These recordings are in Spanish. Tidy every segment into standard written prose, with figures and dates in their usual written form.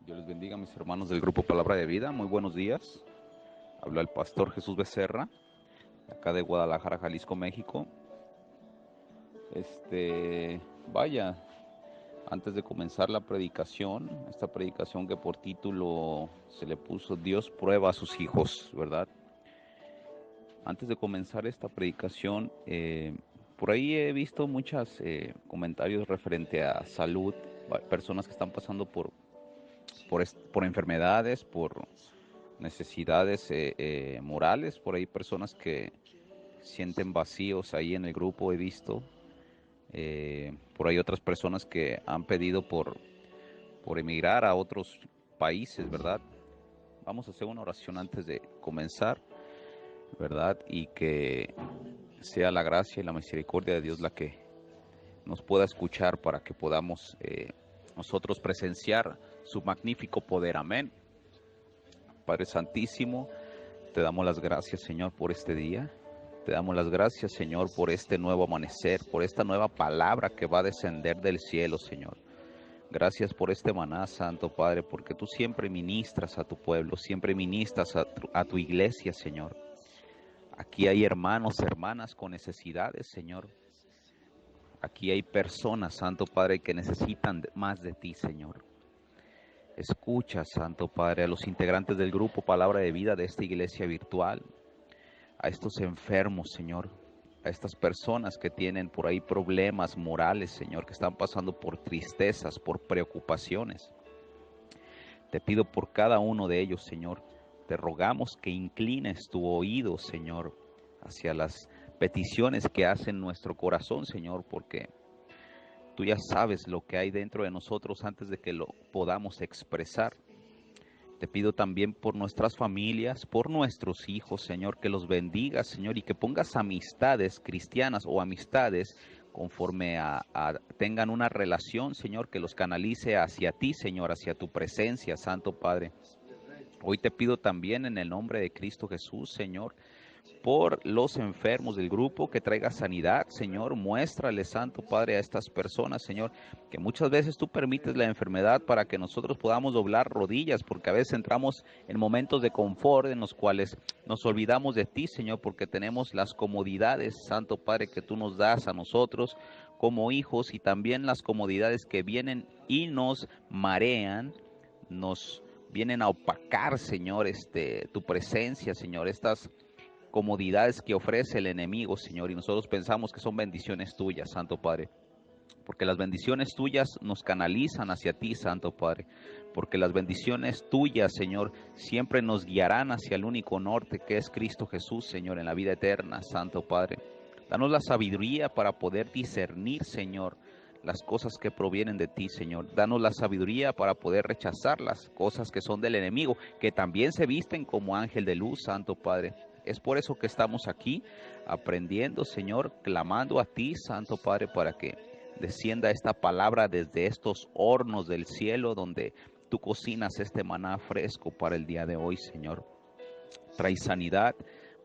Dios les bendiga, mis hermanos del grupo Palabra de Vida. Muy buenos días. Habla el pastor Jesús Becerra, acá de Guadalajara, Jalisco, México. Vaya, antes de comenzar la predicación, esta predicación que por título se le puso Dios prueba a sus hijos, ¿verdad? Antes de comenzar esta predicación, por ahí he visto muchos comentarios referente a salud, personas que están pasando por enfermedades, por necesidades morales, por ahí personas que sienten vacíos ahí en el grupo, he visto, por ahí otras personas que han pedido por emigrar a otros países, ¿verdad? Vamos a hacer una oración antes de comenzar, ¿verdad? Y que sea la gracia y la misericordia de Dios la que nos pueda escuchar para que podamos nosotros presenciar su magnífico poder. Amén. Padre Santísimo, te damos las gracias, Señor, por este día. Te damos las gracias, Señor, por este nuevo amanecer, por esta nueva palabra que va a descender del cielo, Señor. Gracias por este maná, Santo Padre, porque tú siempre ministras a tu pueblo, siempre ministras a tu iglesia, Señor. Aquí hay hermanos, hermanas con necesidades, Señor. Aquí hay personas, Santo Padre, que necesitan más de ti, Señor. Escucha, Santo Padre, a los integrantes del grupo Palabra de Vida de esta iglesia virtual, a estos enfermos, Señor, a estas personas que tienen por ahí problemas morales, Señor, que están pasando por tristezas, por preocupaciones. Te pido por cada uno de ellos, Señor, te rogamos que inclines tu oído, Señor, hacia las peticiones que hacen nuestro corazón, Señor, porque tú ya sabes lo que hay dentro de nosotros antes de que lo podamos expresar. Te pido también por nuestras familias, por nuestros hijos, Señor, que los bendigas, Señor, y que pongas amistades cristianas o amistades conforme tengan una relación, Señor, que los canalice hacia ti, Señor, hacia tu presencia, Santo Padre. Hoy te pido también en el nombre de Cristo Jesús, Señor, por los enfermos del grupo, que traiga sanidad, Señor. Muéstrale, Santo Padre, a estas personas, Señor, que muchas veces tú permites la enfermedad para que nosotros podamos doblar rodillas, porque a veces entramos en momentos de confort en los cuales nos olvidamos de ti, Señor, porque tenemos las comodidades, Santo Padre, que tú nos das a nosotros como hijos, y también las comodidades que vienen y nos marean, nos vienen a opacar, Señor, tu presencia, Señor, estas comodidades que ofrece el enemigo, Señor, y nosotros pensamos que son bendiciones tuyas, Santo Padre, porque las bendiciones tuyas nos canalizan hacia ti, Santo Padre, porque las bendiciones tuyas, Señor, siempre nos guiarán hacia el único norte que es Cristo Jesús, Señor, en la vida eterna, Santo Padre. Danos la sabiduría para poder discernir, Señor, las cosas que provienen de ti, Señor. Danos la sabiduría para poder rechazar las cosas que son del enemigo, que también se visten como ángel de luz, Santo Padre. Es por eso que estamos aquí aprendiendo, Señor, clamando a ti, Santo Padre, para que descienda esta palabra desde estos hornos del cielo donde tú cocinas este maná fresco para el día de hoy, Señor. Trae sanidad,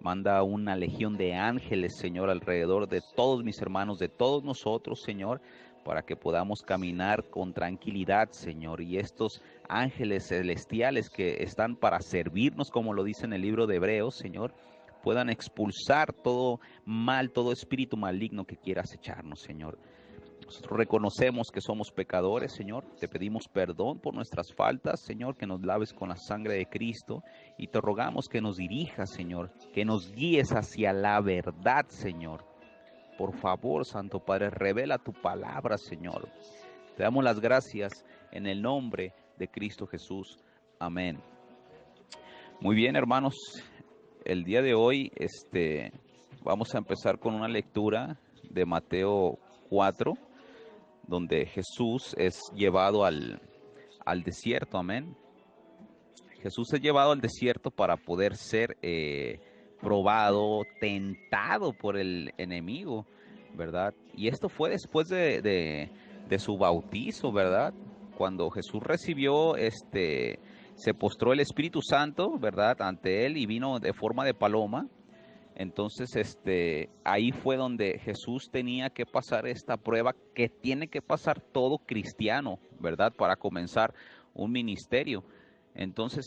manda una legión de ángeles, Señor, alrededor de todos mis hermanos, de todos nosotros, Señor, para que podamos caminar con tranquilidad, Señor. Y estos ángeles celestiales que están para servirnos, como lo dice en el libro de Hebreos, Señor, puedan expulsar todo mal, todo espíritu maligno que quiera acecharnos, Señor. Nosotros reconocemos que somos pecadores, Señor. Te pedimos perdón por nuestras faltas, Señor, que nos laves con la sangre de Cristo. Y te rogamos que nos dirijas, Señor, que nos guíes hacia la verdad, Señor. Por favor, Santo Padre, revela tu palabra, Señor. Te damos las gracias en el nombre de Cristo Jesús. Amén. Muy bien, hermanos. El día de hoy, vamos a empezar con una lectura de Mateo 4, donde Jesús es llevado al desierto, amén. Jesús es llevado al desierto para poder ser probado, tentado por el enemigo, ¿verdad? Y esto fue después de su bautizo, ¿verdad? Cuando Jesús recibió, se postró el Espíritu Santo, ¿verdad? Ante él y vino de forma de paloma. Entonces, ahí fue donde Jesús tenía que pasar esta prueba que tiene que pasar todo cristiano, ¿verdad? Para comenzar un ministerio. Entonces,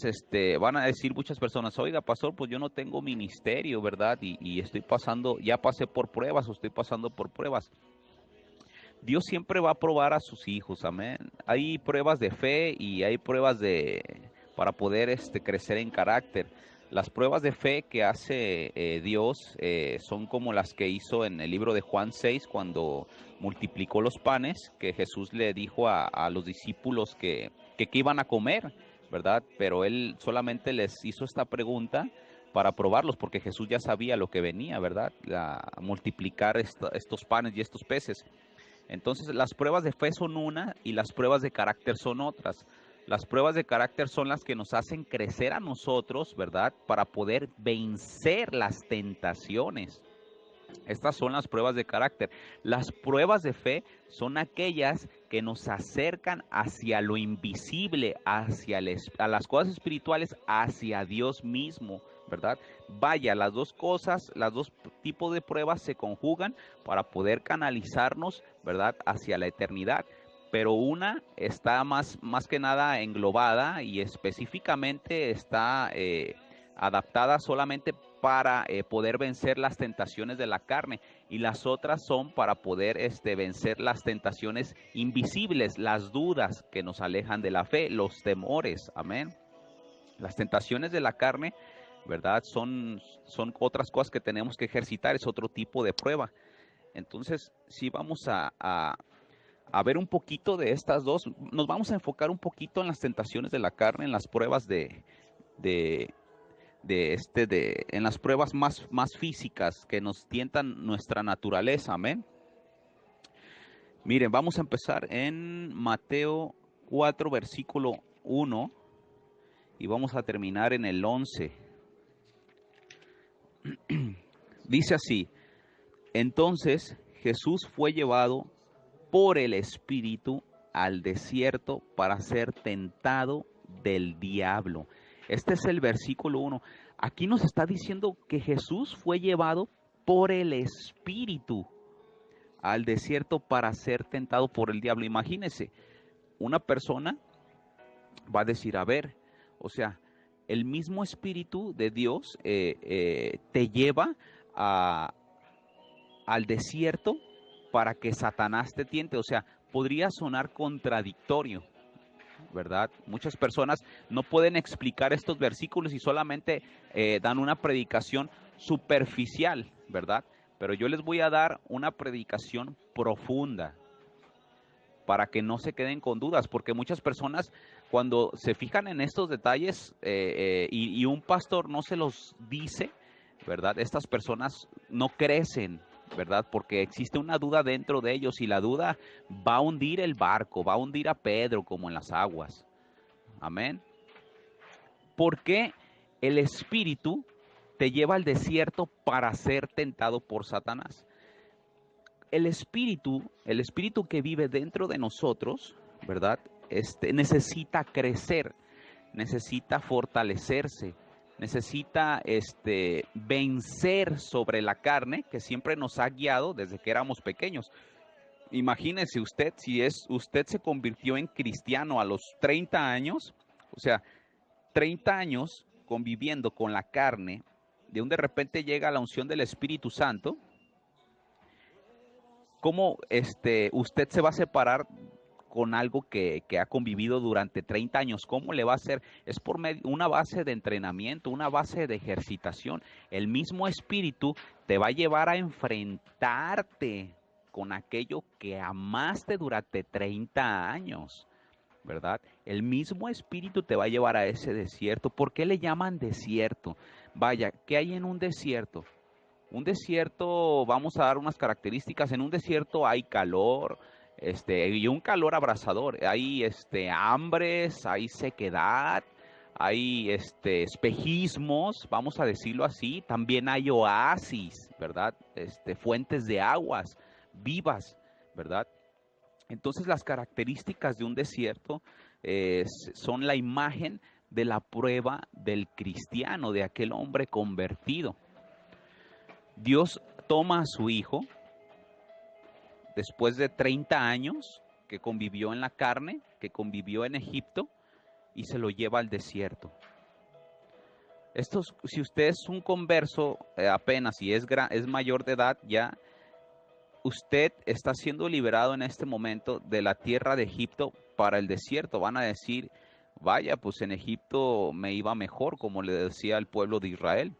van a decir muchas personas, oiga, pastor, pues yo no tengo ministerio, ¿verdad? Y estoy pasando, ya pasé por pruebas o estoy pasando por pruebas. Dios siempre va a probar a sus hijos, amén. Hay pruebas de fe y hay pruebas para poder crecer en carácter. Las pruebas de fe que hace Dios son como las que hizo en el libro de Juan 6 cuando multiplicó los panes, que Jesús le dijo a los discípulos que iban a comer, ¿verdad? Pero él solamente les hizo esta pregunta para probarlos, porque Jesús ya sabía lo que venía, ¿verdad? A multiplicar estos panes y estos peces. Entonces, las pruebas de fe son una y las pruebas de carácter son otras. Las pruebas de carácter son las que nos hacen crecer a nosotros, ¿verdad? Para poder vencer las tentaciones. Estas son las pruebas de carácter. Las pruebas de fe son aquellas que nos acercan hacia lo invisible, a las cosas espirituales, hacia Dios mismo, ¿verdad? Vaya, las dos cosas, los dos tipos de pruebas se conjugan para poder canalizarnos, ¿verdad?, hacia la eternidad. Pero una está más que nada englobada y específicamente está adaptada solamente para poder vencer las tentaciones de la carne, y las otras son para poder vencer las tentaciones invisibles, las dudas que nos alejan de la fe, los temores, amén. Las tentaciones de la carne, ¿verdad? Son otras cosas que tenemos que ejercitar, es otro tipo de prueba. Entonces, sí vamos a ver un poquito de estas dos, nos vamos a enfocar un poquito en las tentaciones de la carne, en las pruebas de en las pruebas más físicas que nos tientan nuestra naturaleza, amén. Miren, vamos a empezar en Mateo 4, versículo 1, y vamos a terminar en el 11. Dice así: entonces Jesús fue llevado por el Espíritu al desierto para ser tentado del diablo. Este es el versículo 1. Aquí nos está diciendo que Jesús fue llevado por el Espíritu al desierto para ser tentado por el diablo. Imagínense, una persona va a decir, a ver, o sea, el mismo Espíritu de Dios te lleva al desierto para que Satanás te tiente. O sea, podría sonar contradictorio, ¿verdad? Muchas personas no pueden explicar estos versículos y solamente dan una predicación superficial, ¿verdad? Pero yo les voy a dar una predicación profunda para que no se queden con dudas, porque muchas personas cuando se fijan en estos detalles y un pastor no se los dice, ¿verdad? Estas personas no crecen, ¿verdad? Porque existe una duda dentro de ellos y la duda va a hundir el barco, va a hundir a Pedro como en las aguas. Amén. ¿Por qué el Espíritu te lleva al desierto para ser tentado por Satanás? El Espíritu que vive dentro de nosotros, ¿verdad? Necesita crecer, necesita fortalecerse, necesita vencer sobre la carne que siempre nos ha guiado desde que éramos pequeños. Imagínese usted, si usted se convirtió en cristiano a los 30 años, o sea, 30 años conviviendo con la carne, de repente llega la unción del Espíritu Santo. ¿Cómo usted se va a separar con algo que ha convivido durante 30 años? ¿Cómo le va a hacer? Es por una base de entrenamiento, una base de ejercitación. El mismo Espíritu te va a llevar a enfrentarte con aquello que amaste durante 30 años, ¿verdad? El mismo Espíritu te va a llevar a ese desierto. ¿Por qué le llaman desierto? Vaya, ¿qué hay en un desierto? Un desierto, vamos a dar unas características. En un desierto hay calor, y un calor abrasador. Hay hambres, hay sequedad, hay espejismos, vamos a decirlo así. También hay oasis, ¿verdad? Fuentes de aguas vivas, ¿verdad? Entonces las características de un desierto son la imagen de la prueba del cristiano, de aquel hombre convertido. Dios toma a su hijo después de 30 años que convivió en la carne, que convivió en Egipto, y se lo lleva al desierto. Si usted es un converso apenas y es mayor de edad ya, usted está siendo liberado en este momento de la tierra de Egipto para el desierto. Van a decir, vaya, pues en Egipto me iba mejor, como le decía al pueblo de Israel.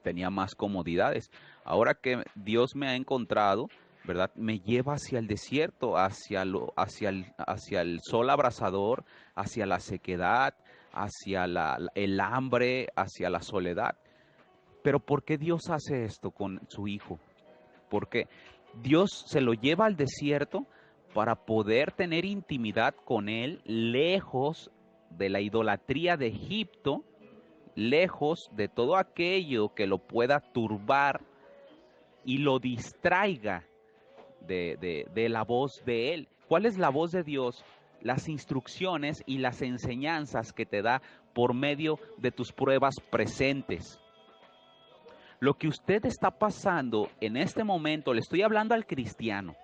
Tenía más comodidades. Ahora que Dios me ha encontrado, ¿verdad? Me lleva hacia el desierto, hacia el sol abrasador, hacia la sequedad, hacia el hambre, hacia la soledad. Pero ¿por qué Dios hace esto con su hijo? Porque Dios se lo lleva al desierto para poder tener intimidad con él, lejos de la idolatría de Egipto, lejos de todo aquello que lo pueda turbar y lo distraiga de la voz de él. ¿Cuál es la voz de Dios? Las instrucciones y las enseñanzas que te da por medio de tus pruebas presentes. Lo que usted está pasando en este momento, le estoy hablando al cristiano.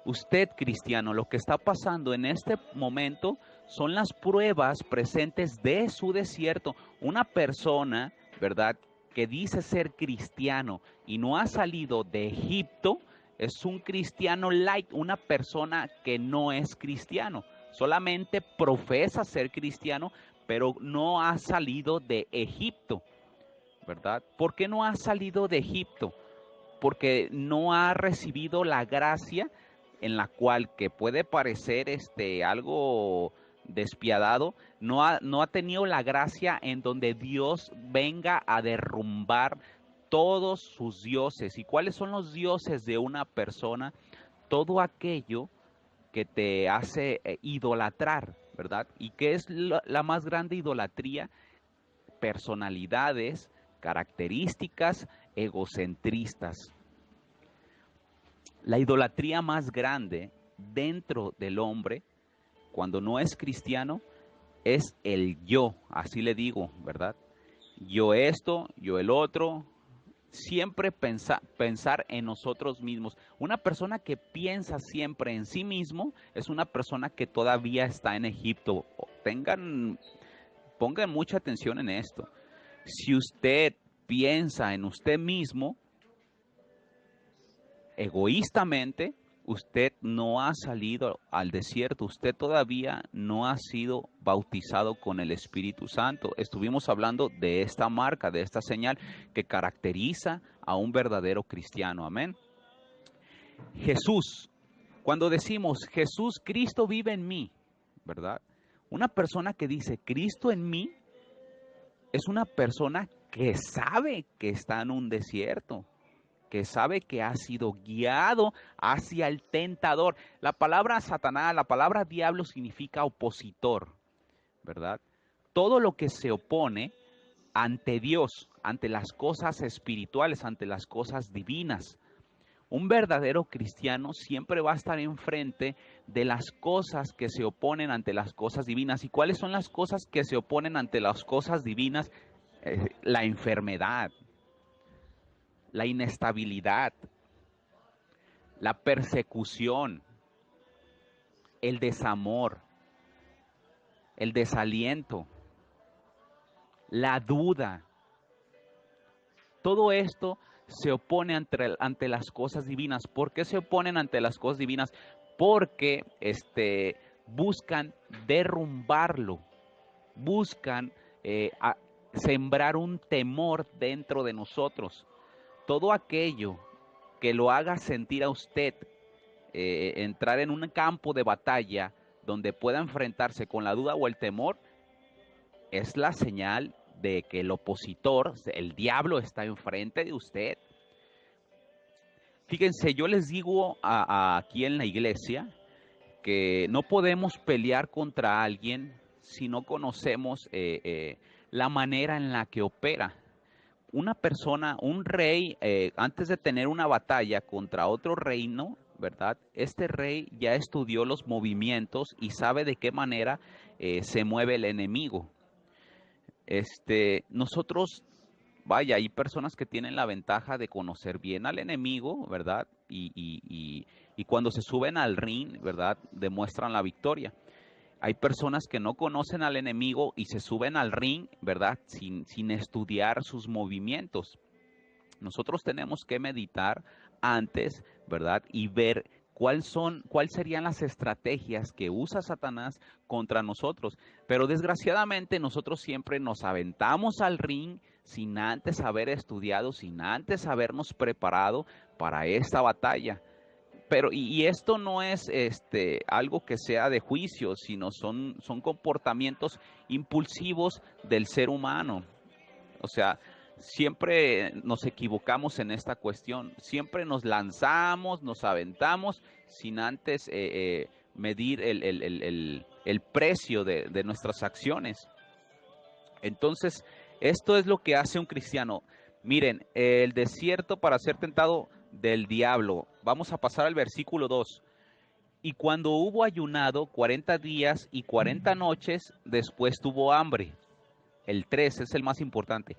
Usted, cristiano, lo que está pasando en este momento son las pruebas presentes de su desierto. Una persona, ¿verdad?, que dice ser cristiano y no ha salido de Egipto, es un cristiano light, una persona que no es cristiano. Solamente profesa ser cristiano, pero no ha salido de Egipto, ¿verdad? ¿Por qué no ha salido de Egipto? Porque no ha recibido la gracia en la cual, que puede parecer algo despiadado, no ha tenido la gracia en donde Dios venga a derrumbar todos sus dioses. ¿Y cuáles son los dioses de una persona? Todo aquello que te hace idolatrar, ¿verdad? ¿Y qué es la más grande idolatría? Personalidades, características egocentristas. La idolatría más grande dentro del hombre, cuando no es cristiano, es el yo, así le digo, ¿verdad? Yo esto, yo el otro, siempre pensar en nosotros mismos. Una persona que piensa siempre en sí mismo es una persona que todavía está en Egipto. Pongan mucha atención en esto. Si usted piensa en usted mismo, egoístamente, usted no ha salido al desierto, usted todavía no ha sido bautizado con el Espíritu Santo. Estuvimos hablando de esta marca, de esta señal que caracteriza a un verdadero cristiano. Amén. Jesús, cuando decimos Jesús, Cristo vive en mí, ¿verdad? Una persona que dice Cristo en mí es una persona que sabe que está en un desierto, que sabe que ha sido guiado hacia el tentador. La palabra Satanás, la palabra diablo significa opositor, ¿verdad? Todo lo que se opone ante Dios, ante las cosas espirituales, ante las cosas divinas. Un verdadero cristiano siempre va a estar enfrente de las cosas que se oponen ante las cosas divinas. ¿Y cuáles son las cosas que se oponen ante las cosas divinas? La enfermedad, la inestabilidad, la persecución, el desamor, el desaliento, la duda. Todo esto se opone ante las cosas divinas. ¿Por qué se oponen ante las cosas divinas? Porque buscan derrumbarlo, buscan sembrar un temor dentro de nosotros. Todo aquello que lo haga sentir a usted entrar en un campo de batalla donde pueda enfrentarse con la duda o el temor, es la señal de que el opositor, el diablo, está enfrente de usted. Fíjense, yo les digo aquí en la iglesia que no podemos pelear contra alguien si no conocemos la manera en la que opera. Una persona, un rey, antes de tener una batalla contra otro reino, ¿verdad? Este rey ya estudió los movimientos y sabe de qué manera se mueve el enemigo. Nosotros, vaya, hay personas que tienen la ventaja de conocer bien al enemigo, ¿verdad? Y cuando se suben al ring, ¿verdad? Demuestran la victoria. Hay personas que no conocen al enemigo y se suben al ring, ¿verdad? Sin estudiar sus movimientos. Nosotros tenemos que meditar antes, ¿verdad? Y ver cuáles serían las estrategias que usa Satanás contra nosotros. Pero desgraciadamente nosotros siempre nos aventamos al ring sin antes haber estudiado, sin antes habernos preparado para esta batalla. Pero, y esto no es algo que sea de juicio, sino son comportamientos impulsivos del ser humano. O sea, siempre nos equivocamos en esta cuestión. Siempre nos lanzamos, nos aventamos sin antes medir el precio de nuestras acciones. Entonces, esto es lo que hace un cristiano. Miren, el desierto para ser tentado del diablo. Vamos a pasar al versículo 2. Y cuando hubo ayunado 40 días y 40 noches, después tuvo hambre. El 3 es el más importante.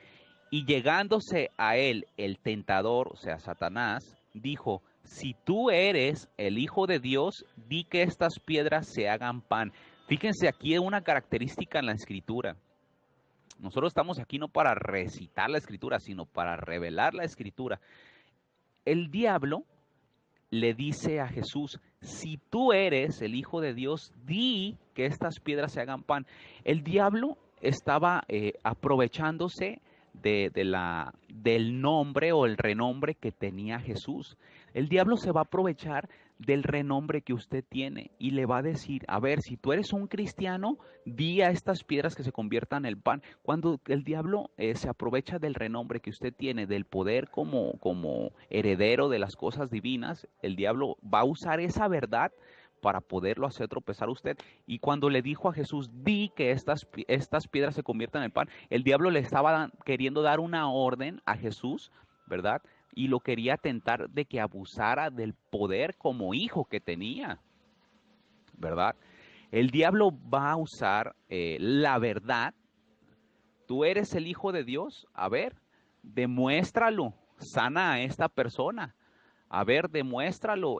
Y llegándose a él el tentador, o sea, Satanás, dijo, si tú eres el Hijo de Dios, di que estas piedras se hagan pan. Fíjense, aquí hay una característica en la Escritura. Nosotros estamos aquí no para recitar la Escritura, sino para revelar la Escritura. El diablo le dice a Jesús, si tú eres el Hijo de Dios, di que estas piedras se hagan pan. El diablo estaba aprovechándose del nombre o el renombre que tenía Jesús. El diablo se va a aprovechar del renombre que usted tiene y le va a decir, a ver, si tú eres un cristiano, di a estas piedras que se conviertan en pan. Cuando el diablo se aprovecha del renombre que usted tiene, del poder como heredero de las cosas divinas, el diablo va a usar esa verdad para poderlo hacer tropezar a usted. Y cuando le dijo a Jesús, di que estas piedras se conviertan en pan, el diablo le estaba queriendo dar una orden a Jesús, ¿verdad? Y lo quería tentar de que abusara del poder como hijo que tenía, ¿verdad? El diablo va a usar la verdad. Tú eres el Hijo de Dios, a ver, demuéstralo, sana a esta persona, a ver, demuéstralo,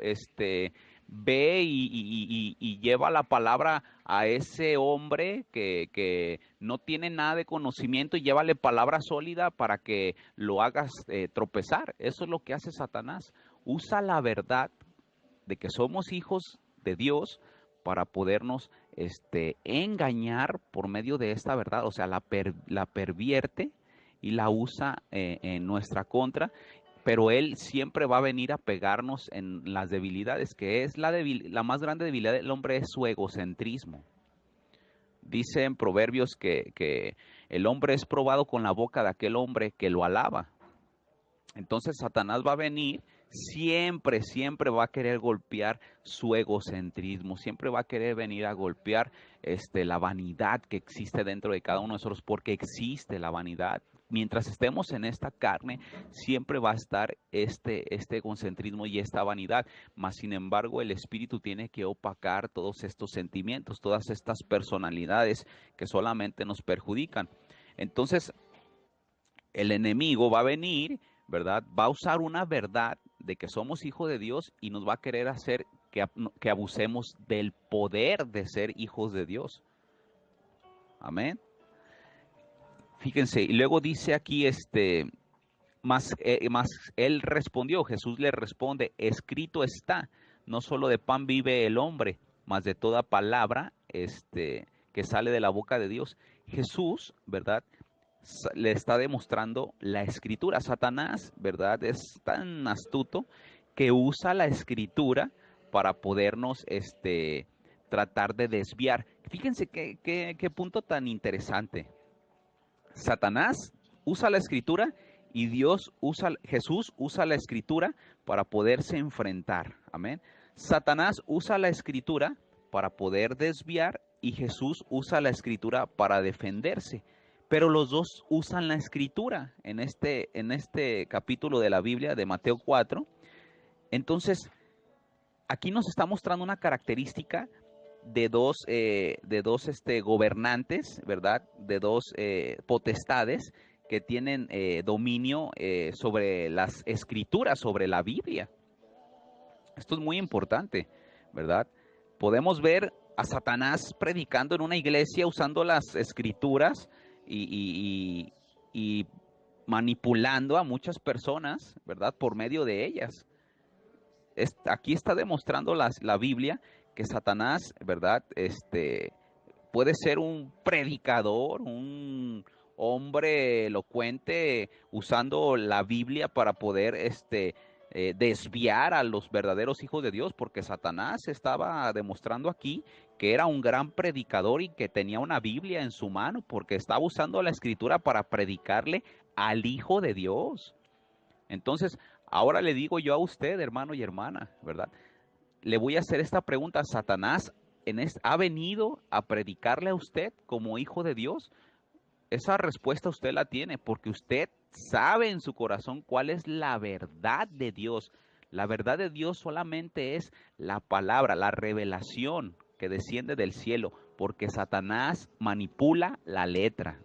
ve y lleva la palabra a ese hombre que no tiene nada de conocimiento y llévale palabra sólida para que lo hagas tropezar. Eso es lo que hace Satanás. Usa la verdad de que somos hijos de Dios para podernos engañar por medio de esta verdad. O sea, la pervierte y la usa en nuestra contra, pero él siempre va a venir a pegarnos en las debilidades, que es la más grande debilidad del hombre es su egocentrismo. Dice en Proverbios que el hombre es probado con la boca de aquel hombre que lo alaba. Entonces Satanás va a venir, siempre va a querer golpear su egocentrismo, siempre va a querer venir a golpear la vanidad que existe dentro de cada uno de nosotros, porque existe la vanidad. Mientras estemos en esta carne, siempre va a estar este egocentrismo y esta vanidad. Mas, sin embargo, el Espíritu tiene que opacar todos estos sentimientos, todas estas personalidades que solamente nos perjudican. Entonces, el enemigo va a venir, ¿verdad? Va a usar una verdad de que somos hijos de Dios y nos va a querer hacer que abusemos del poder de ser hijos de Dios. Amén. Fíjense, y luego dice aquí, más él respondió, Jesús le responde, escrito está, no solo de pan vive el hombre, mas de toda palabra que sale de la boca de Dios. Jesús, ¿verdad? Le está demostrando la escritura. Satanás, ¿verdad? Es tan astuto que usa la escritura para podernos tratar de desviar. Fíjense qué punto tan interesante. Satanás usa la escritura y Jesús usa la escritura para poderse enfrentar. Amén. Satanás usa la escritura para poder desviar y Jesús usa la escritura para defenderse. Pero los dos usan la escritura en este capítulo de la Biblia de Mateo 4. Entonces, aquí nos está mostrando una característica de dos gobernantes, ¿verdad? De dos potestades que tienen dominio sobre las escrituras, sobre la Biblia. Esto es muy importante, ¿verdad? Podemos ver a Satanás predicando en una iglesia usando las escrituras y manipulando a muchas personas, ¿verdad? Por medio de ellas. Aquí está demostrando la Biblia que Satanás, ¿verdad? Puede ser un predicador, un hombre elocuente usando la Biblia para poder desviar a los verdaderos hijos de Dios, porque Satanás estaba demostrando aquí que era un gran predicador y que tenía una Biblia en su mano, porque estaba usando la escritura para predicarle al Hijo de Dios. Entonces, ahora le digo yo a usted, hermano y hermana, ¿verdad? Le voy a hacer esta pregunta. ¿Satanás ha venido a predicarle a usted como hijo de Dios? Esa respuesta usted la tiene porque usted sabe en su corazón cuál es la verdad de Dios. La verdad de Dios solamente es la palabra, la revelación que desciende del cielo, porque Satanás manipula la letra.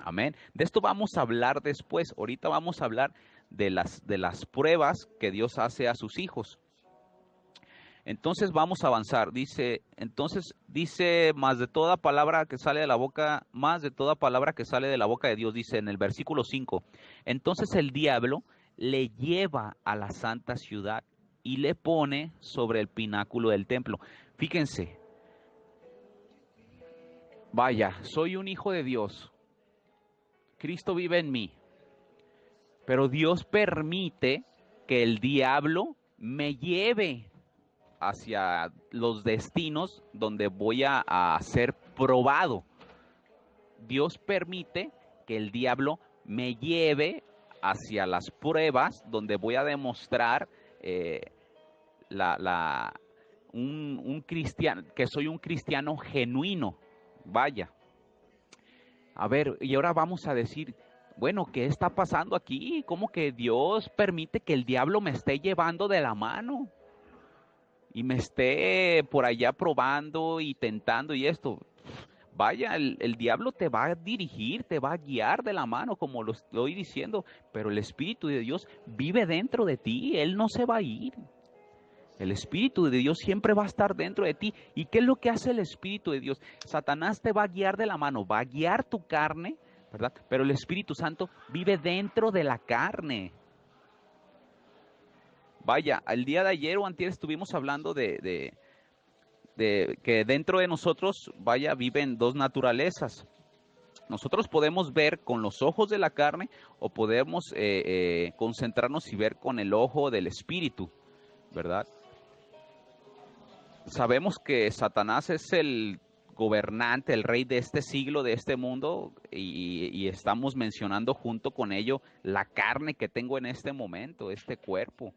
Amén. De esto vamos a hablar después. Ahorita vamos a hablar de las pruebas que Dios hace a sus hijos. Entonces vamos a avanzar. Dice, más de toda palabra que sale de la boca, más de toda palabra que sale de la boca de Dios, dice en el versículo 5. Entonces el diablo le lleva a la santa ciudad y le pone sobre el pináculo del templo. Fíjense, vaya, soy un hijo de Dios. Cristo vive en mí. Pero Dios permite que el diablo me lleve hacia los destinos donde voy a ser probado. Dios permite que el diablo me lleve hacia las pruebas donde voy a demostrar un cristiano, que soy un cristiano genuino. Vaya. A ver, y ahora vamos a decir, bueno, ¿qué está pasando aquí? ¿Cómo que Dios permite que el diablo me esté llevando de la mano? Y me esté por allá probando y tentando y esto. Vaya, el diablo te va a dirigir, te va a guiar de la mano, como lo estoy diciendo, pero el Espíritu de Dios vive dentro de ti, Él no se va a ir. El Espíritu de Dios siempre va a estar dentro de ti. ¿Y qué es lo que hace el Espíritu de Dios? Satanás te va a guiar de la mano, va a guiar tu carne, ¿verdad? Pero el Espíritu Santo vive dentro de la carne. Vaya, el día de ayer o antier estuvimos hablando de que dentro de nosotros, vaya, viven dos naturalezas. Nosotros podemos ver con los ojos de la carne o podemos concentrarnos y ver con el ojo del Espíritu, ¿verdad? Sabemos que Satanás es el gobernante, el rey de este siglo, de este mundo, y estamos mencionando junto con ello la carne que tengo en este momento, este cuerpo,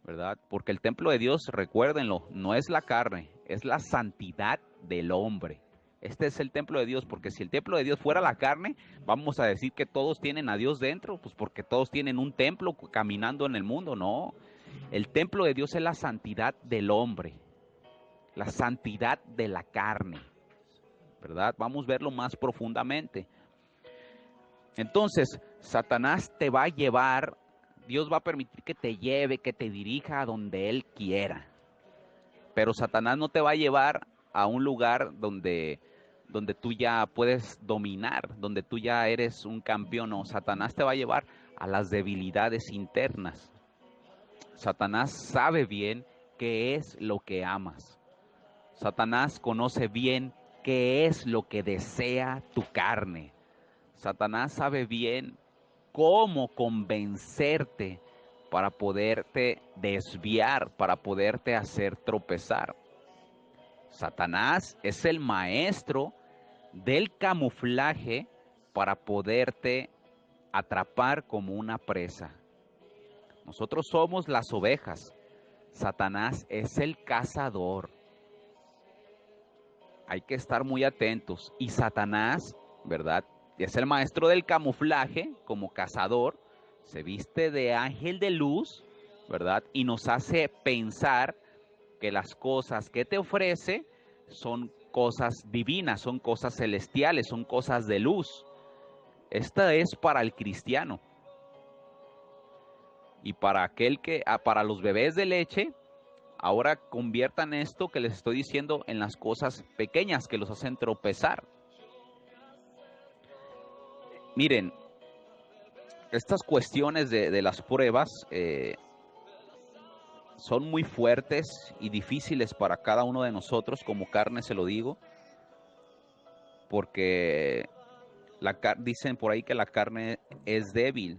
¿verdad? Porque el templo de Dios, recuérdenlo, no es la carne, es la santidad del hombre. Este es el templo de Dios, porque si el templo de Dios fuera la carne, vamos a decir que todos tienen a Dios dentro, pues porque todos tienen un templo caminando en el mundo, no. El templo de Dios es la santidad del hombre, la santidad de la carne, ¿verdad? Vamos a verlo más profundamente. Entonces, Satanás te va a llevar, Dios va a permitir que te lleve, que te dirija a donde Él quiera. Pero Satanás no te va a llevar a un lugar donde tú ya puedes dominar, donde tú ya eres un campeón. No, Satanás te va a llevar a las debilidades internas. Satanás sabe bien qué es lo que amas. Satanás conoce bien qué es lo que desea tu carne. Satanás sabe bien cómo convencerte para poderte desviar, para poderte hacer tropezar. Satanás es el maestro del camuflaje para poderte atrapar como una presa. Nosotros somos las ovejas. Satanás es el cazador. Hay que estar muy atentos. Y Satanás, ¿verdad? Es el maestro del camuflaje como cazador. Se viste de ángel de luz, ¿verdad? Y nos hace pensar que las cosas que te ofrece son cosas divinas, son cosas celestiales, son cosas de luz. Esta es para el cristiano. Y para aquel para los bebés de leche, Ahora conviertan esto que les estoy diciendo en las cosas pequeñas que los hacen tropezar. Miren, estas cuestiones de las pruebas son muy fuertes y difíciles para cada uno de nosotros, como carne se lo digo, porque dicen por ahí que la carne es débil,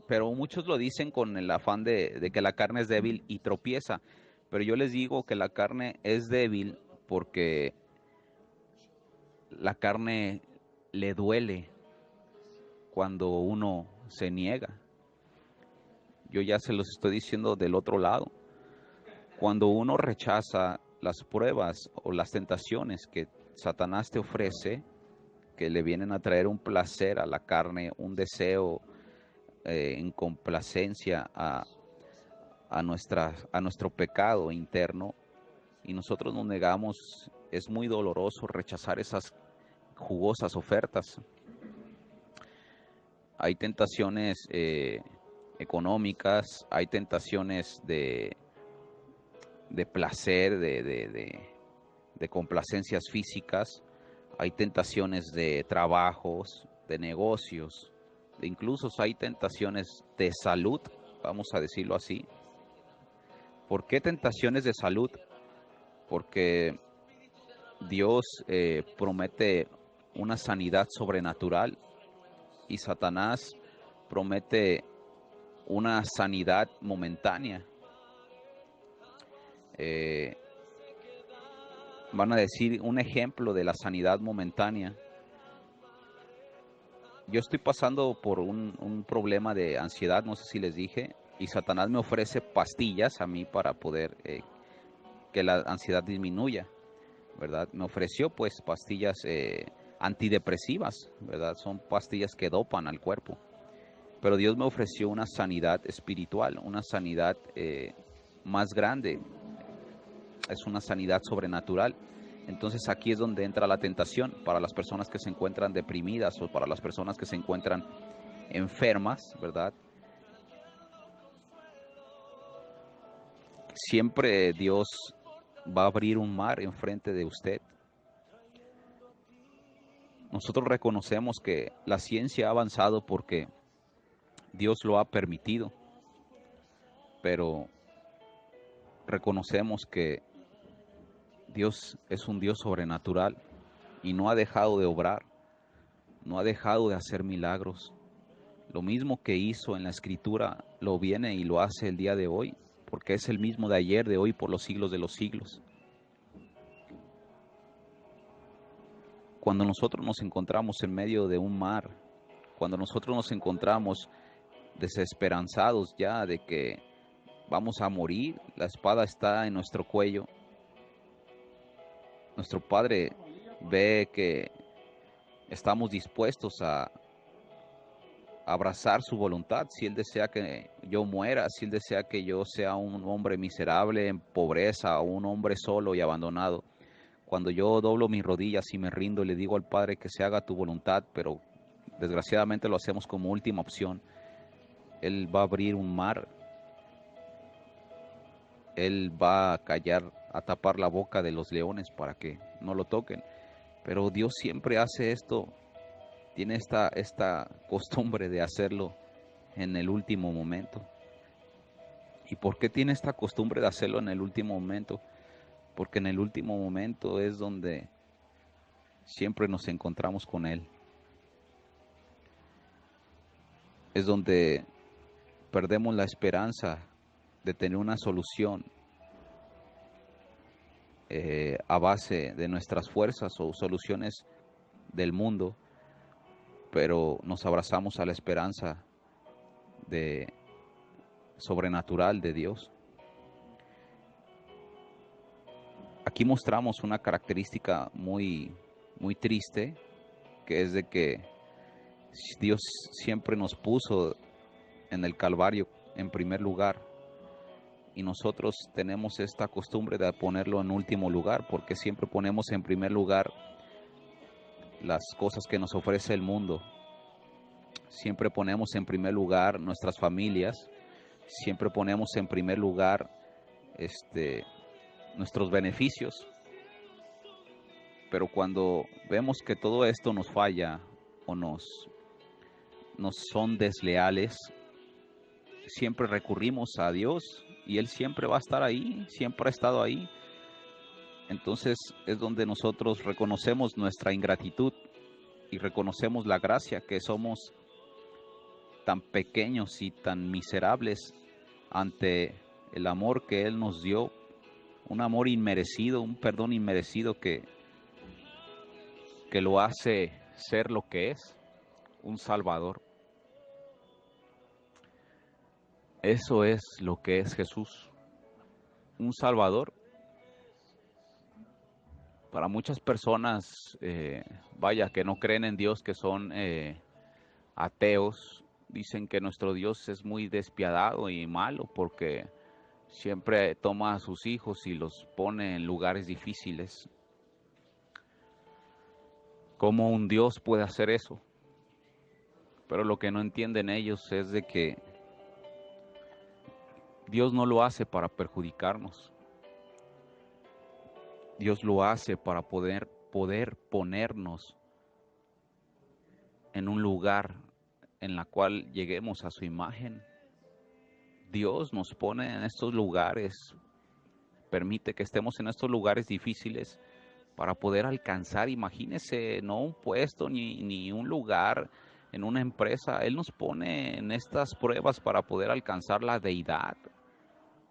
pero muchos lo dicen con el afán de que la carne es débil y tropieza. Pero yo les digo que la carne es débil porque la carne le duele cuando uno se niega. Yo ya se los estoy diciendo del otro lado. Cuando uno rechaza las pruebas o las tentaciones que Satanás te ofrece, que le vienen a traer un placer a la carne, un deseo en complacencia a nuestro pecado interno, y nosotros nos negamos, es muy doloroso rechazar esas jugosas ofertas. Hay tentaciones económicas, hay tentaciones de placer, de complacencias físicas, hay tentaciones de trabajos, de negocios, incluso hay tentaciones de salud, vamos a decirlo así. ¿Por qué tentaciones de salud? Porque Dios promete una sanidad sobrenatural y Satanás promete una sanidad momentánea. Van a decir un ejemplo de la sanidad momentánea. Yo estoy pasando por un problema de ansiedad, no sé si les dije, y Satanás me ofrece pastillas a mí para poder que la ansiedad disminuya, ¿verdad? Me ofreció pues pastillas antidepresivas, ¿verdad? Son pastillas que dopan al cuerpo. Pero Dios me ofreció una sanidad espiritual, una sanidad más grande, es una sanidad sobrenatural. Entonces aquí es donde entra la tentación para las personas que se encuentran deprimidas o para las personas que se encuentran enfermas, ¿verdad? Siempre Dios va a abrir un mar enfrente de usted. Nosotros reconocemos que la ciencia ha avanzado porque Dios lo ha permitido, pero reconocemos que Dios es un Dios sobrenatural y no ha dejado de obrar, no ha dejado de hacer milagros. Lo mismo que hizo en la Escritura lo viene y lo hace el día de hoy, porque es el mismo de ayer, de hoy, por los siglos de los siglos. Cuando nosotros nos encontramos en medio de un mar, cuando nosotros nos encontramos desesperanzados ya de que vamos a morir, la espada está en nuestro cuello, nuestro Padre ve que estamos dispuestos a abrazar su voluntad. Si Él desea que yo muera, si Él desea que yo sea un hombre miserable, en pobreza, o un hombre solo y abandonado, cuando yo doblo mis rodillas y me rindo y le digo al Padre que se haga tu voluntad, pero desgraciadamente lo hacemos como última opción, Él va a abrir un mar, Él va a callar, a tapar la boca de los leones para que no lo toquen. Pero Dios siempre hace esto, tiene esta costumbre de hacerlo en el último momento. ¿Y por qué tiene esta costumbre de hacerlo en el último momento? Porque en el último momento es donde siempre nos encontramos con Él. Es donde perdemos la esperanza de tener una solución a base de nuestras fuerzas o soluciones del mundo, pero nos abrazamos a la esperanza de sobrenatural de Dios. Aquí mostramos una característica muy triste, que es de que Dios siempre nos puso en el Calvario en primer lugar y nosotros tenemos esta costumbre de ponerlo en último lugar porque siempre ponemos en primer lugar las cosas que nos ofrece el mundo. Siempre ponemos en primer lugar nuestras familias, siempre ponemos en primer lugar nuestros beneficios. Pero cuando vemos que todo esto nos falla o nos son desleales, siempre recurrimos a Dios y Él siempre va a estar ahí, siempre ha estado ahí. Entonces es donde nosotros reconocemos nuestra ingratitud y reconocemos la gracia, que somos tan pequeños y tan miserables ante el amor que Él nos dio, un amor inmerecido, un perdón inmerecido que lo hace ser lo que es, un Salvador. Eso es lo que es Jesús, un Salvador. Para muchas personas, vaya, que no creen en Dios, que son ateos, dicen que nuestro Dios es muy despiadado y malo porque siempre toma a sus hijos y los pone en lugares difíciles. ¿Cómo un Dios puede hacer eso? Pero lo que no entienden ellos es de que Dios no lo hace para perjudicarnos. Dios lo hace para poder ponernos en un lugar en la cual lleguemos a su imagen. Dios nos pone en estos lugares, permite que estemos en estos lugares difíciles para poder alcanzar, imagínese, no un puesto ni un lugar en una empresa. Él nos pone en estas pruebas para poder alcanzar la deidad,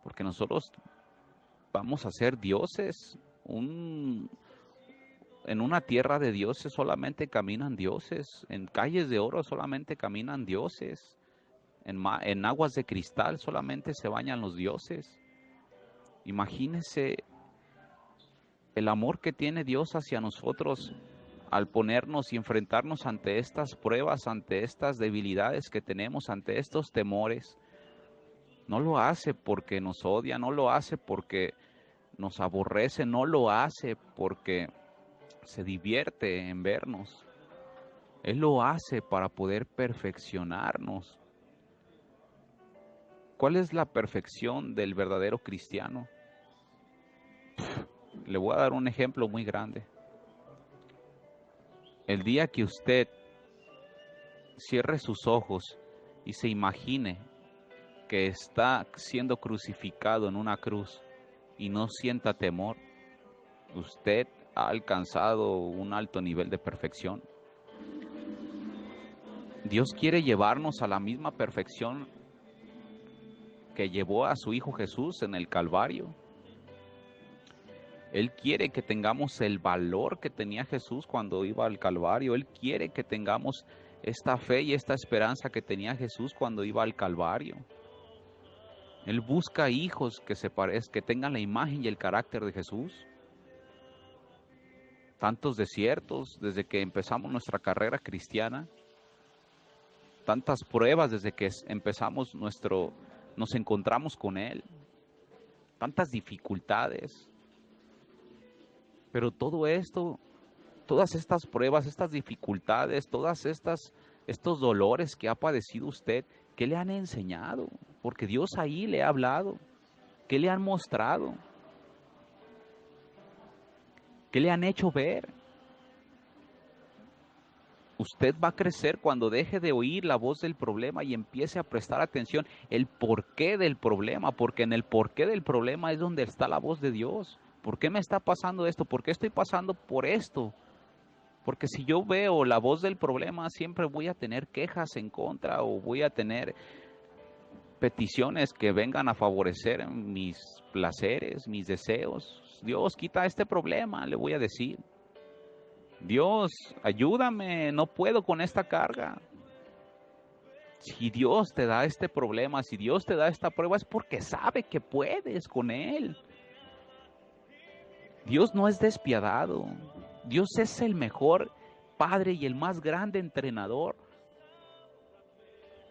porque nosotros vamos a ser dioses. En una tierra de dioses solamente caminan dioses, en calles de oro solamente caminan dioses, en aguas de cristal solamente se bañan los dioses. Imagínese el amor que tiene Dios hacia nosotros al ponernos y enfrentarnos ante estas pruebas, ante estas debilidades que tenemos, ante estos temores. No lo hace porque nos odia, no lo hace porque nos aborrece, no lo hace porque se divierte en vernos. Él lo hace para poder perfeccionarnos. ¿Cuál es la perfección del verdadero cristiano? Le voy a dar un ejemplo muy grande. El día que usted cierre sus ojos y se imagine que está siendo crucificado en una cruz y no sienta temor, usted ha alcanzado un alto nivel de perfección. Dios quiere llevarnos a la misma perfección que llevó a su Hijo Jesús en el Calvario. Él quiere que tengamos el valor que tenía Jesús cuando iba al Calvario. Él quiere que tengamos esta fe y esta esperanza que tenía Jesús cuando iba al Calvario. Él busca hijos que se parezcan, que tengan la imagen y el carácter de Jesús. Tantos desiertos desde que empezamos nuestra carrera cristiana, tantas pruebas desde que nos encontramos con Él, tantas dificultades. Pero todo esto, todas estas pruebas, estas dificultades, estos dolores que ha padecido usted, ¿qué le han enseñado? Porque Dios ahí le ha hablado. ¿Qué le han mostrado? ¿Qué le han hecho ver? Usted va a crecer cuando deje de oír la voz del problema y empiece a prestar atención el porqué del problema, porque en el porqué del problema es donde está la voz de Dios. ¿Por qué me está pasando esto? ¿Por qué estoy pasando por esto? Porque si yo veo la voz del problema, siempre voy a tener quejas en contra o voy a tener peticiones que vengan a favorecer mis placeres, mis deseos. Dios, quita este problema, le voy a decir. Dios, ayúdame, no puedo con esta carga. Si Dios te da este problema, si Dios te da esta prueba, es porque sabe que puedes con Él. Dios no es despiadado. Dios es el mejor Padre y el más grande entrenador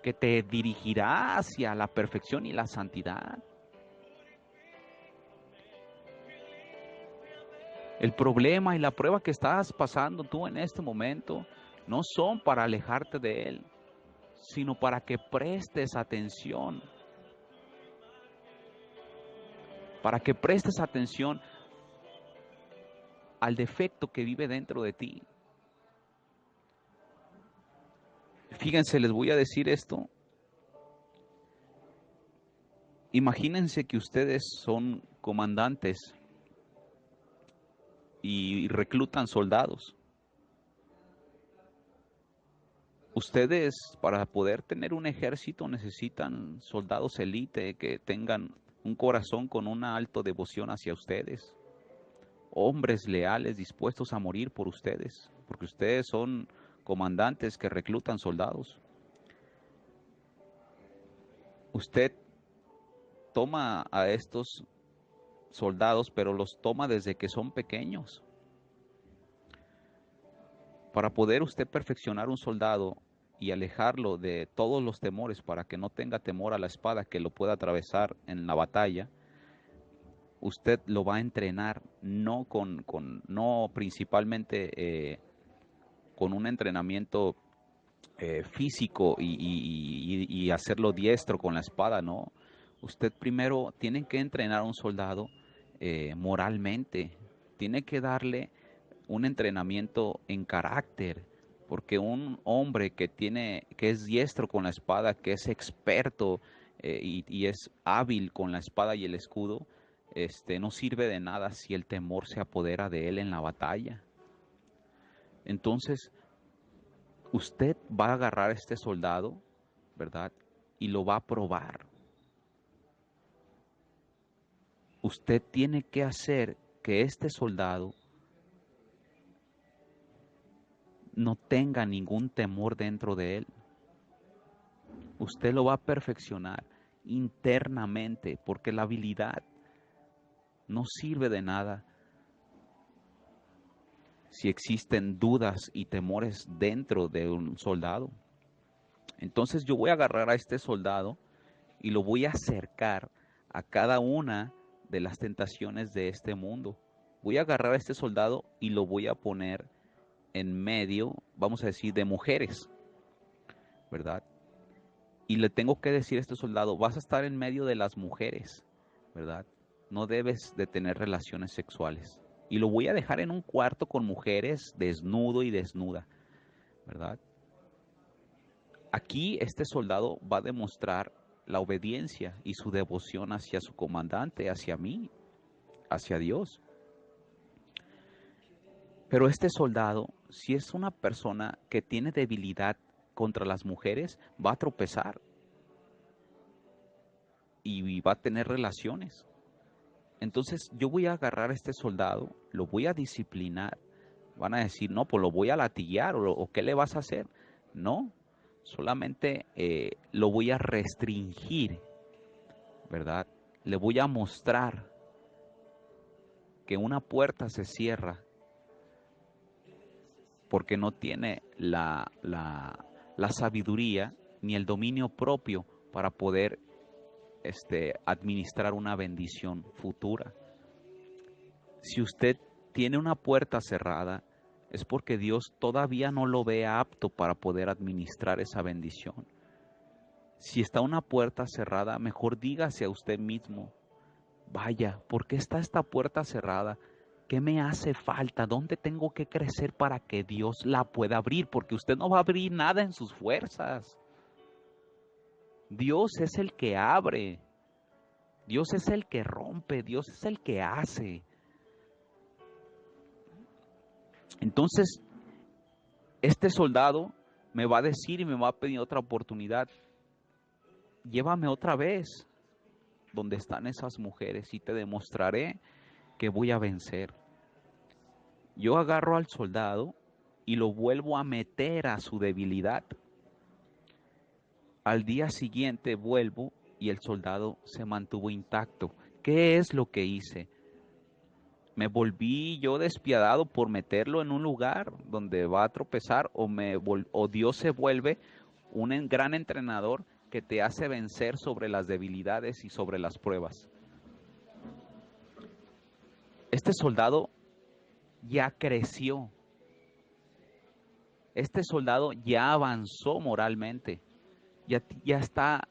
que te dirigirá hacia la perfección y la santidad. El problema y la prueba que estás pasando tú en este momento no son para alejarte de Él, sino para que prestes atención. para que prestes atención al defecto que vive dentro de ti. Fíjense, les voy a decir esto. Imagínense que ustedes son comandantes y reclutan soldados. Ustedes, para poder tener un ejército, necesitan soldados élite que tengan un corazón con una alta devoción hacia ustedes. Hombres leales dispuestos a morir por ustedes, porque ustedes son comandantes que reclutan soldados. Usted toma a estos soldados, pero los toma desde que son pequeños. Para poder usted perfeccionar un soldado y alejarlo de todos los temores, para que no tenga temor a la espada que lo pueda atravesar en la batalla, usted lo va a entrenar no no principalmente con un entrenamiento físico y hacerlo diestro con la espada, no. Usted primero tiene que entrenar a un soldado moralmente, tiene que darle un entrenamiento en carácter, porque un hombre que es diestro con la espada, que es experto y es hábil con la espada y el escudo, no sirve de nada si el temor se apodera de él en la batalla. Entonces, usted va a agarrar a este soldado, ¿verdad? Y lo va a probar. Usted tiene que hacer que este soldado no tenga ningún temor dentro de él. Usted lo va a perfeccionar internamente, porque la habilidad no sirve de nada si existen dudas y temores dentro de un soldado. Entonces yo voy a agarrar a este soldado y lo voy a acercar a cada una de las tentaciones de este mundo. Voy a agarrar a este soldado y lo voy a poner en medio, vamos a decir, de mujeres, ¿verdad? Y le tengo que decir a este soldado, vas a estar en medio de las mujeres, ¿verdad? No debes de tener relaciones sexuales. Y lo voy a dejar en un cuarto con mujeres, desnudo y desnuda, ¿verdad? Aquí este soldado va a demostrar la obediencia y su devoción hacia su comandante, hacia mí, hacia Dios. Pero este soldado, si es una persona que tiene debilidad contra las mujeres, va a tropezar y va a tener relaciones. Entonces yo voy a agarrar a este soldado, lo voy a disciplinar. Van a decir, no, pues lo voy a latillar o ¿qué le vas a hacer? No, solamente lo voy a restringir, ¿verdad? Le voy a mostrar que una puerta se cierra porque no tiene la sabiduría ni el dominio propio para poder administrar una bendición futura. Si usted tiene una puerta cerrada, es porque Dios todavía no lo ve apto para poder administrar esa bendición. Si está una puerta cerrada, mejor dígase a usted mismo, vaya, ¿por qué está esta puerta cerrada? ¿Qué me hace falta? ¿Dónde tengo que crecer para que Dios la pueda abrir? Porque usted no va a abrir nada en sus fuerzas. Dios es el que abre. Dios es el que rompe. Dios es el que hace. Entonces, este soldado me va a decir y me va a pedir otra oportunidad. Llévame otra vez donde están esas mujeres y te demostraré que voy a vencer. Yo agarro al soldado y lo vuelvo a meter a su debilidad. Al día siguiente vuelvo y el soldado se mantuvo intacto. ¿Qué es lo que hice? ¿Me volví yo despiadado por meterlo en un lugar donde va a tropezar o Dios se vuelve un gran entrenador que te hace vencer sobre las debilidades y sobre las pruebas? Este soldado ya creció. Este soldado ya avanzó moralmente. Ya está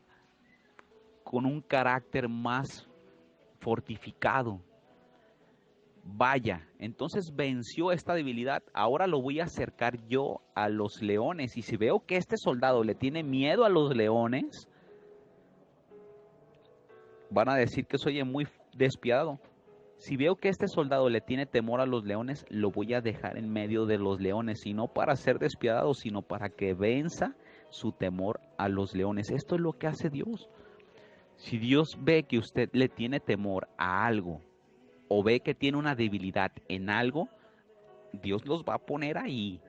con un carácter más fortificado. Vaya, entonces venció esta debilidad. Ahora lo voy a acercar yo a los leones. Y si veo que este soldado le tiene miedo a los leones, van a decir que soy muy despiadado. Si veo que este soldado le tiene temor a los leones, lo voy a dejar en medio de los leones, y no para ser despiadado, sino para que venza su temor a los leones. Esto es lo que hace Dios. Si Dios ve que usted le tiene temor a algo, o ve que tiene una debilidad en algo, Dios los va a poner ahí.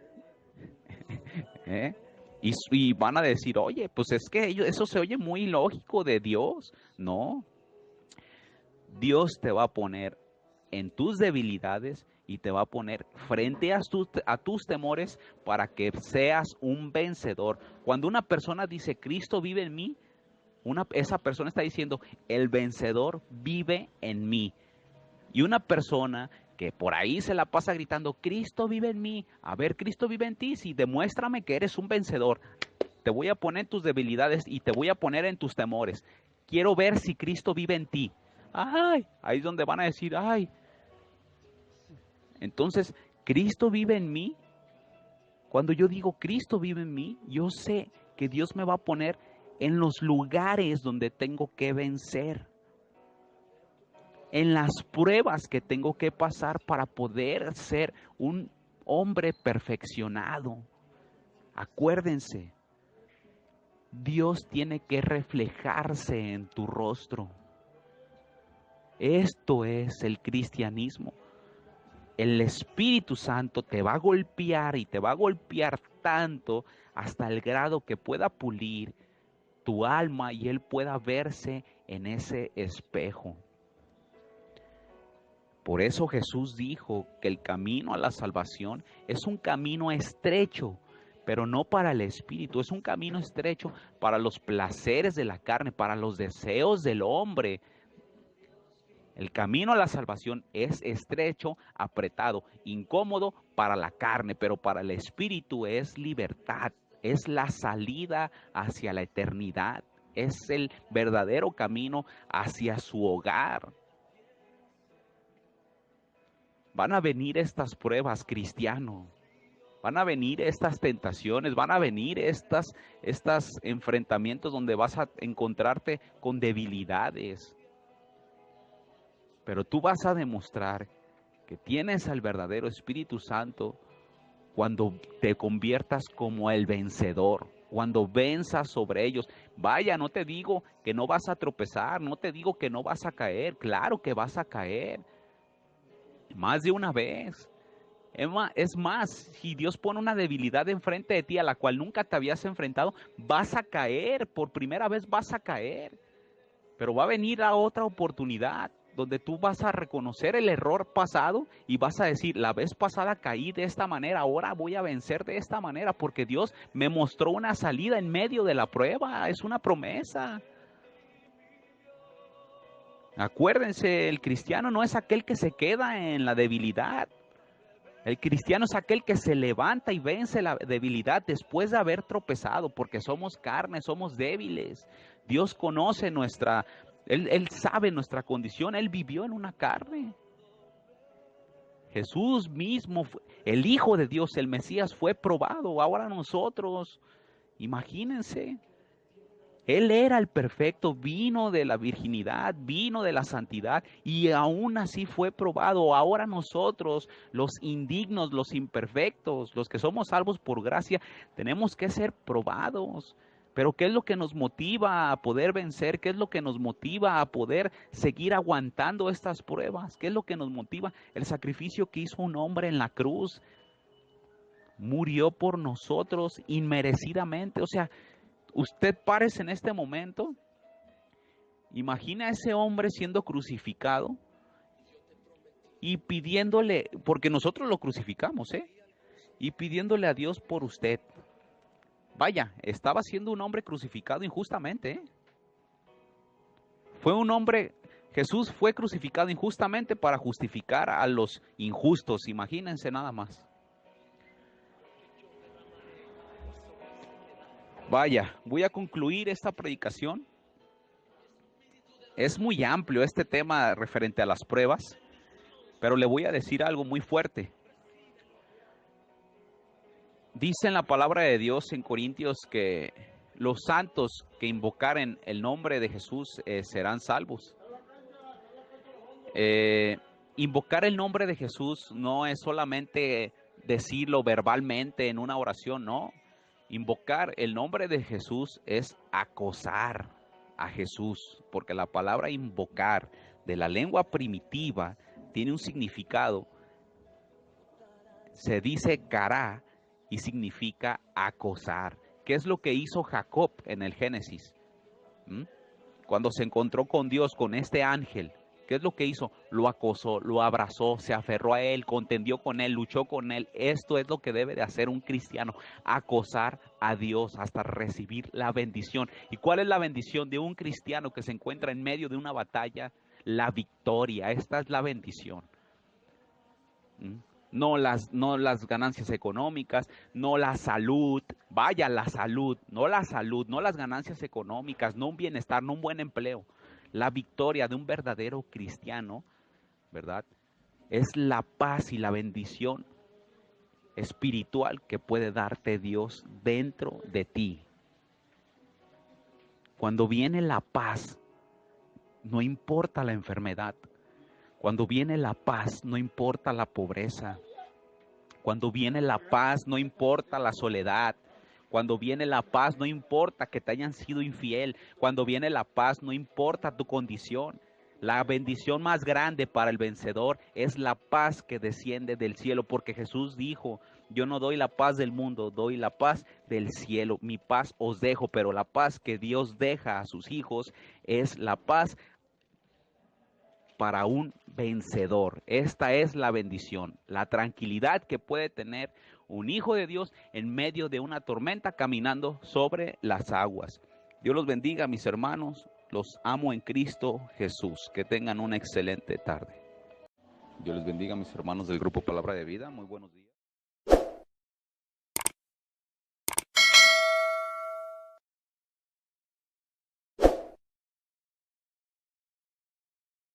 ¿Eh? Y van a decir, oye, pues es que eso se oye muy lógico de Dios. No, Dios te va a poner en tus debilidades y te va a poner frente a tus temores para que seas un vencedor. Cuando una persona dice, Cristo vive en mí, esa persona está diciendo, el vencedor vive en mí. Y una persona que por ahí se la pasa gritando, Cristo vive en mí, a ver, Cristo vive en ti, sí, demuéstrame que eres un vencedor. Te voy a poner en tus debilidades y te voy a poner en tus temores. Quiero ver si Cristo vive en ti. Ay, ahí es donde van a decir, ay. Entonces, Cristo vive en mí. Cuando yo digo Cristo vive en mí, yo sé que Dios me va a poner en los lugares donde tengo que vencer, en las pruebas que tengo que pasar para poder ser un hombre perfeccionado. Acuérdense, Dios tiene que reflejarse en tu rostro. Esto es el cristianismo. El Espíritu Santo te va a golpear y te va a golpear tanto hasta el grado que pueda pulir tu alma y Él pueda verse en ese espejo. Por eso Jesús dijo que el camino a la salvación es un camino estrecho, pero no para el espíritu, es un camino estrecho para los placeres de la carne, para los deseos del hombre. El camino a la salvación es estrecho, apretado, incómodo para la carne, pero para el espíritu es libertad, es la salida hacia la eternidad, es el verdadero camino hacia su hogar. Van a venir estas pruebas, cristiano. Van a venir estas tentaciones, van a venir estos enfrentamientos donde vas a encontrarte con debilidades. Pero tú vas a demostrar que tienes al verdadero Espíritu Santo cuando te conviertas como el vencedor, cuando venzas sobre ellos. Vaya, no te digo que no vas a tropezar, no te digo que no vas a caer, claro que vas a caer, más de una vez. Es más, si Dios pone una debilidad enfrente de ti a la cual nunca te habías enfrentado, vas a caer, por primera vez vas a caer. Pero va a venir a otra oportunidad donde tú vas a reconocer el error pasado y vas a decir, la vez pasada caí de esta manera, ahora voy a vencer de esta manera porque Dios me mostró una salida en medio de la prueba, es una promesa. Acuérdense, el cristiano no es aquel que se queda en la debilidad. El cristiano es aquel que se levanta y vence la debilidad después de haber tropezado, porque somos carne, somos débiles. Dios conoce Él sabe nuestra condición, Él vivió en una carne. Jesús mismo, el Hijo de Dios, el Mesías, fue probado. Ahora nosotros, imagínense. Él era el perfecto, vino de la virginidad, vino de la santidad y aún así fue probado. Ahora nosotros, los indignos, los imperfectos, los que somos salvos por gracia, tenemos que ser probados. Pero ¿qué es lo que nos motiva a poder vencer? ¿Qué es lo que nos motiva a poder seguir aguantando estas pruebas? ¿Qué es lo que nos motiva? El sacrificio que hizo un hombre en la cruz. Murió por nosotros inmerecidamente. O sea, usted párese en este momento, imagina a ese hombre siendo crucificado y pidiéndole, porque nosotros lo crucificamos, y pidiéndole a Dios por usted. Vaya, estaba siendo un hombre crucificado injustamente, Fue un hombre, Jesús fue crucificado injustamente para justificar a los injustos, imagínense nada más. Vaya, voy a concluir esta predicación Es muy amplio este tema referente a las pruebas, pero le voy a decir algo muy fuerte. Dice en la palabra de Dios en Corintios que los santos que invocaren el nombre de Jesús serán salvos. Invocar el nombre de Jesús no es solamente decirlo verbalmente en una oración, no. Invocar el nombre de Jesús es acosar a Jesús, porque la palabra invocar de la lengua primitiva tiene un significado. Se dice cará y significa acosar. ¿Qué es lo que hizo Jacob en el Génesis? ¿Mm? Cuando se encontró con Dios, con este ángel, ¿qué es lo que hizo? Lo acosó, lo abrazó, se aferró a él, contendió con él, luchó con él. Esto es lo que debe de hacer un cristiano, acosar a Dios hasta recibir la bendición. ¿Y cuál es la bendición de un cristiano que se encuentra en medio de una batalla? La victoria. Esta es la bendición. ¿Mm? No las ganancias económicas, no la salud, vaya la salud, no las ganancias económicas, no un bienestar, no un buen empleo. La victoria de un verdadero cristiano, ¿verdad? Es la paz y la bendición espiritual que puede darte Dios dentro de ti. Cuando viene la paz, no importa la enfermedad. Cuando viene la paz, no importa la pobreza. Cuando viene la paz, no importa la soledad. Cuando viene la paz, no importa que te hayan sido infiel. Cuando viene la paz, no importa tu condición. La bendición más grande para el vencedor es la paz que desciende del cielo, porque Jesús dijo, yo no doy la paz del mundo, doy la paz del cielo. Mi paz os dejo, pero la paz que Dios deja a sus hijos es la paz para un vencedor. Esta es la bendición, la tranquilidad que puede tener un hijo de Dios en medio de una tormenta caminando sobre las aguas. Dios los bendiga, mis hermanos. Los amo en Cristo Jesús. Que tengan una excelente tarde. Dios les bendiga, mis hermanos del Grupo Palabra de Vida. Muy buenos días.